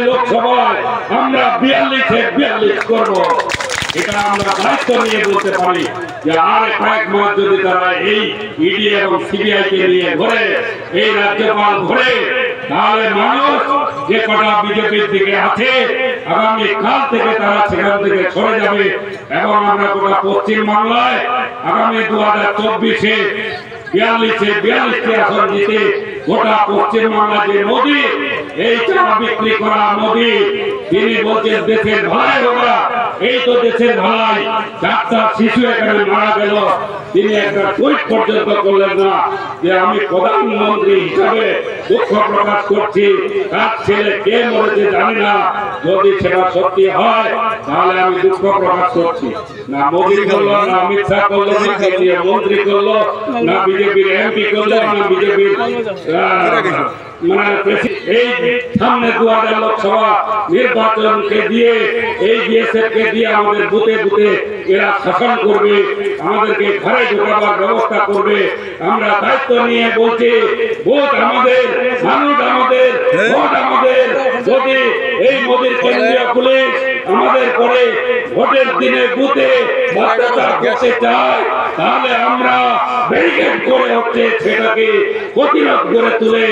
লোকসভায় আমরা 42 করব, এটা আমরা দায়িত্ব নিয়ে বলতে পারি যে আর কয়েক মাস যদি তারা এই ইডি এবং সিবিআই কে নিয়ে ঘরে এই রাজ্যপাল ঘরে, তাহলে মানুষ যে কটা বিজেপির দিকে আছে আগামী কাল থেকে তারা সেখান থেকে সরে যাবে এবং আমরা গোটা পশ্চিম বাংলায় আগামী 2024-এ 42টি আসন জিতে গোটা পশ্চিম বাংলায় যে মোদী এই চা বিক্রি করা মোদী, তিনি বলছেন দেশের ভাই হোগা, এই তো দেশের ভাই। 4টা শিশু এখানে মারা গেল, তিনি একটা টুইট পর্যন্ত করলেন না যে আমি প্রধানমন্ত্রী হিসাবে দুঃখ প্রকাশ করছি, তার ছেলে কে মরেছে জানি না, যদি সেটা সত্যি হয় তাহলে আমি দুঃখ প্রকাশ করছি। না মোদী করলো, না অমিত শাহ করলো, না কেন্দ্রীয় মন্ত্রী করলো, না বিজেপির এমপি করলো, না বিজেপির এই সামনে 2000 লোকসভা নির্বাচনকে দিয়ে এই বিএসএফ কে দিয়ে আমাদের বুথে বুথে এরা শাসন করবে, আমাদেরকে ঘরে ঢোকাবার ব্যবস্থা করবে। আমরা দায়িত্ব নিয়ে বলছি ভোট আমাদের, মানুষ আমাদের, ভোট আমাদের। যদি এই মোদীর কেন্দ্রীয় পুলিশ আমাদের করে ভোটের দিনে বুথে অত্যাচার করতে চায়, তাহলে আমরা ব্যারিকেড করে হচ্ছে সেটাকে প্রতিরোধ করে তুলে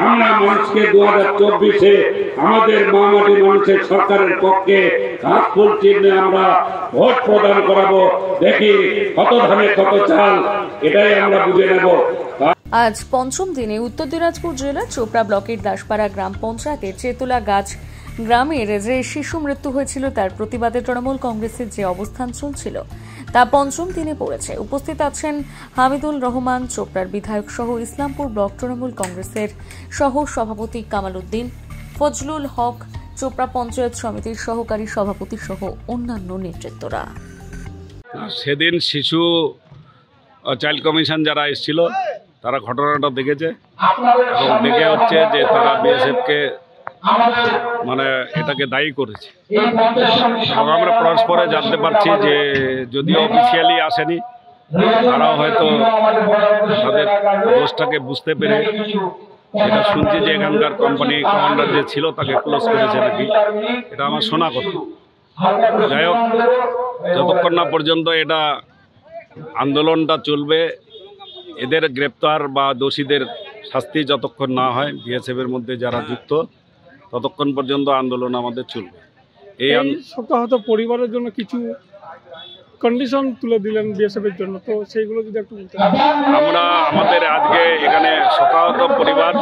আমরা মানুষকে 2024-এ আমাদের মামাটি মানুষের সরকারের পক্ষে হাত ফুল চিহ্নে আমরা ভোট প্রদান করাবো। দেখি কত ধানে কত চাল, এটাই আমরা বুঝে নেব। আজ পঞ্চম দিনে উত্তর দিনাজপুর জেলার চোপড়া ব্লকের দাসপাড়া গ্রাম পঞ্চায়েতের চেতলা গাছ গ্রামের যে শিশু মৃত্যু হয়েছিল তার প্রতিবাদে তৃণমূল কংগ্রেসের যে অবস্থান চলছিল তা পঞ্চম দিনে পড়েছে। উপস্থিত আছেন হামিদুল রহমান চোপড়ার বিধায়ক সহ ইসলামপুর ব্লক তৃণমূল কংগ্রেসের সহ সভাপতি কামাল উদ্দিন, ফজলুল হক, চোপড়া পঞ্চায়েত সমিতির সহকারী সভাপতি সহ অন্যান্য নেতৃত্বরা। সেদিন শিশু চাইল্ড কমিশন যারা এসেছিল তারা ঘটনাটা দেখেছে এবং দেখে হচ্ছে যে তারা বিএসএফকে মানে এটাকে দায়ী করেছে এবং আমরা পরস্পরে জানতে পারছি যে যদিও অফিসিয়ালি আসেনি, তারাও হয়তো তাদের দোষটাকে বুঝতে পেরে এটা শুনছি যে এখানকার কোম্পানি কমান্ডার যে ছিল তাকে ক্লোজ করেছে নাকি, এটা আমার শোনা কথা। যাই হোক, যতক্ষণ না পর্যন্ত এটা আন্দোলনটা চলবে, এদের গ্রেপ্তার বা দোষীদের শাস্তি যতক্ষণ না হয় বিএসএফের মধ্যে যারা যুক্ত, ততক্ষণ পর্যন্ত আন্দোলন আমাদের চলবে। এই শোকাহত পরিবারের জন্য কিছু কন্ডিশন তুলে দিলেন বিএসএফের জন্য, তো সেইগুলো যদি একটু বলতে। আমরা আমাদের আজকে এখানে শোকাহত পরিবার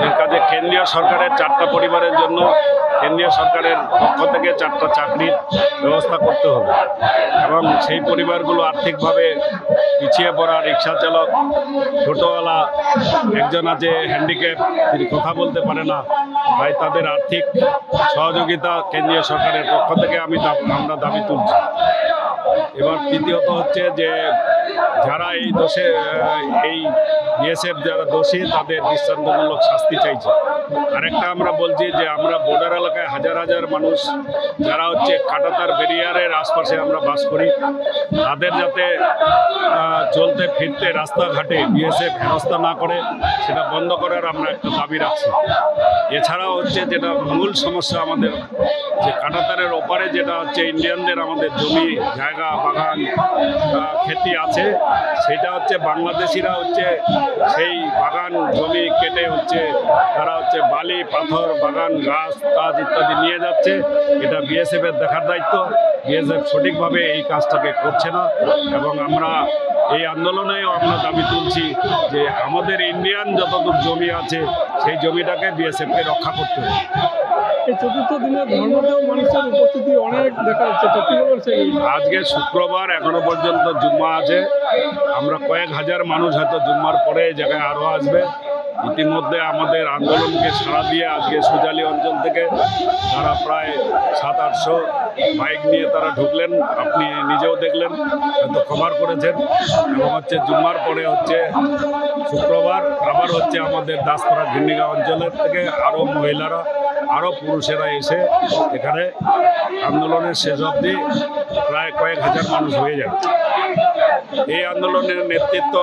এর কাজে কেন্দ্রীয় সরকারের 4টা পরিবারের জন্য কেন্দ্রীয় সরকারের পক্ষ থেকে 4টা চাকরির ব্যবস্থা করতে হবে এবং সেই পরিবারগুলো আর্থিকভাবে পিছিয়ে পড়া, রিক্সা চালক, টোটোওয়ালা, একজন আছে হ্যান্ডিক্যাপ, তিনি কথা বলতে পারে না, তাই তাদের আর্থিক সহযোগিতা কেন্দ্রীয় সরকারের পক্ষ থেকে আমরা দাবি তুলছি। এবার তৃতীয়ত হচ্ছে যে যারা এই দোষে এই বিএসএফ যারা দোষী তাদের দৃষ্টান্তমূলক শাস্তি চাইছে। আরেকটা আমরা বলছি যে আমরা বর্ডার এলাকায় হাজার হাজার মানুষ যারা হচ্ছে কাঁটাতার ব্যারিয়ারের আশপাশে আমরা বাস করি, তাদের যাতে চলতে ফিরতে রাস্তাঘাটে বিএসএফ হেনস্থা না করে সেটা বন্ধ করার আমরা একটা দাবি রাখছি। এছাড়াও হচ্ছে যেটা মূল সমস্যা আমাদের যে কাঁটাতারের ওপারে যেটা হচ্ছে ইন্ডিয়ানদের আমাদের জমি জায়গা বাগান খেতি আছে, সেটা হচ্ছে বাংলাদেশিরা হচ্ছে সেই বাগান জমি কেটে হচ্ছে তারা হচ্ছে বালি পাথর বাগান গাছ কাজ ইত্যাদি নিয়ে যাচ্ছে। এটা বিএসএফের দেখার দায়িত্ব। বিএসএফ সঠিকভাবে এই কাজটাকে করছে না এবং আমরা এই আন্দোলনেও আমরা দাবি তুলছি যে আমাদের ইন্ডিয়ান যতদূর জমি আছে সেই জমিটাকে বিএসএফকে রক্ষা করতে হবে। এই চতুর্থ দিনে ধর্মদেও মানুষের উপস্থিতি অনেক দেখা যাচ্ছে, তো কি বলছে? আজকে শুক্রবার, এখনো পর্যন্ত জুম্মা আছে, আমরা কয়েক হাজার মানুষ হয়তো জুম্মার পরে এই জায়গায় আরও আসবে। ইতিমধ্যে আমাদের আন্দোলনকে সাড়া দিয়ে আজকে সুজালি অঞ্চল থেকে তারা প্রায় 700-800 বাইক নিয়ে তারা ঢুকলেন, আপনি নিজেও দেখলেন, হয়তো কভার করেছেন। এবং হচ্ছে জুম্মার পরে হচ্ছে শুক্রবার আবার হচ্ছে আমাদের দাসপাড়া ঘিন্নিগা অঞ্চলের থেকে আরও মহিলারা আরও পুরুষেরা এসে এখানে আন্দোলনের শেষ অবধি প্রায় কয়েক হাজার মানুষ হয়ে যাবে। এই আন্দোলনের নেতৃত্ব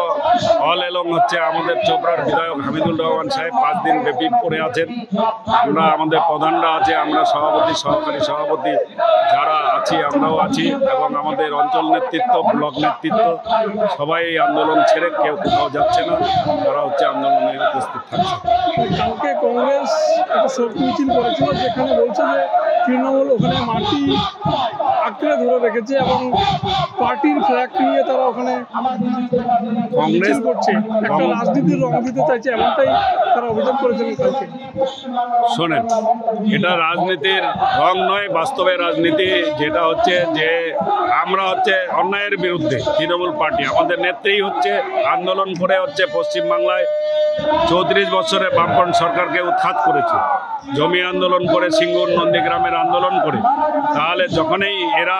অল এলং হচ্ছে আমাদের চোপড়ার বিধায়ক হামিদুর রহমান সাহেব 5 দিন ব্যাপী করে আছেন। আমরা আমাদের প্রধানরা আছে, আমরা সভাপতি, সহকারী সভাপতি যারা আছি আমরাও আছি, এবং আমাদের অঞ্চল নেতৃত্ব, ব্লক নেতৃত্ব সবাই এই আন্দোলন ছেড়ে কেউ কোথাও যাচ্ছে না, তারা হচ্ছে আন্দোলনে উপস্থিত থাকছে। কালকে কংগ্রেস একটা শোক মিছিল করেছিল, যেখানে বলছে যে তৃণমূল ওখানে মাটি আঁকড়ে ধরে রেখেছে এবং পার্টির ফ্ল্যাগ নিয়ে তারা ওখানে কংগ্রেস করছে, একটা রাজনীতির রং দিতে চাইছে, এমনটাই তারা অভিযোগ করেছিলেন কালকে। শোনেন, এটা রাজনীতির রং নয়, বাস্তবে রাজনীতি যেটা হচ্ছে যে আমরা হচ্ছে অন্যায়ের বিরুদ্ধে তৃণমূল পার্টি, আমাদের নেত্রী হচ্ছে আন্দোলন করে হচ্ছে পশ্চিমবাংলায় 34 বছরে বামপন্থী সরকারকে উৎখাত করেছে, জমি আন্দোলন করে, সিঙ্গুর নন্দীগ্রামের আন্দোলন করে। তাহলে যখনই এরা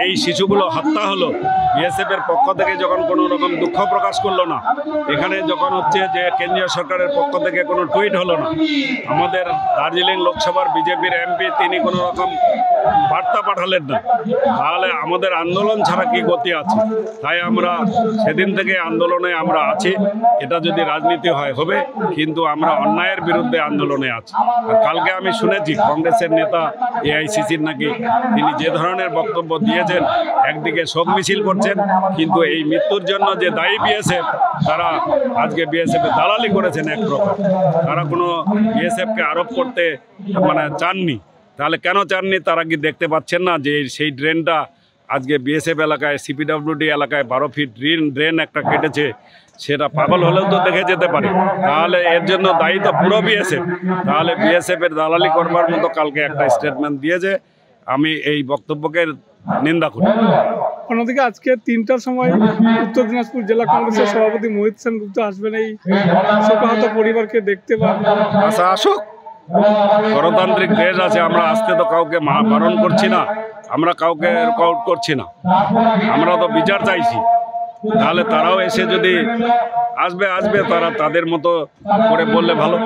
এই শিশুগুলো হত্যা হলো, বিএসএফ এর পক্ষ থেকে যখন কোনো রকম দুঃখ প্রকাশ করলো না, এখানে যখন হচ্ছে যে কেন্দ্রীয় সরকারের পক্ষ থেকে কোনো টুইট হলো না, আমাদের দার্জিলিং লোকসভার বিজেপির এমপি তিনি কোনো রকম বার্তা পাঠালেন না, তাহলে আমাদের আন্দোলন ছাড়া কি গতি আছে? তাই আমরা সেদিন থেকে আন্দোলনে আমরা আছি। এটা যদি রাজনীতি হয় হবে, কিন্তু আমরা অন্যায়ের বিরুদ্ধে আন্দোলনে আছি। আর কালকে আমি শুনেছি কংগ্রেসের নেতা এআইসিসির নাকি তিনি যে ধরনের বক্তব্য দিয়েছেন, একদিকে শোক মিছিল করছেন, কিন্তু এই মৃত্যুর জন্য যে দায়ী বিএসএফ, তারা আজকে বিএসএফ এর দালালি করেছেন এক প্রকার। তারা কোনো বিএসএফকে আরোপ করতে চাননি। তাহলে কেন চাননি? তারা কি দেখতে পাচ্ছেন না যে সেই ড্রেনটা আজকে বিএসএফ এলাকায়, সিপিডব্লিউডি এলাকায় 12 ফিট ড্রেন একটা কেটেছে, সেটা পাগল হলেও তো দেখে যেতে পারে। তাহলে এর জন্য দায়ী তো পুরো বিএসএফ। তাহলে বিএসএফ এর দালালি করবার মতো কালকে একটা স্টেটমেন্ট দিয়েছে, আমি এই বক্তব্যকে নিন্দা করি। অন্যদিকে আজকে 3টার সময় উত্তর দিনাজপুর জেলা কংগ্রেসের সভাপতি মোহিত সেনগুপ্ত আসবেন এই শোকাহত পরিবারকে দেখতে। আচ্ছা, আসুক, গণতান্ত্রিক দেশ আছে, আমরা আসতে তো কাউকে বারণ করছি না, আমরা কাউকে রুকআউট করছি না, আমরা তো বিচার চাইছি। তাহলে তারাও এসে যদি আসবে তারা তাদের মতো করে বললে ভালো।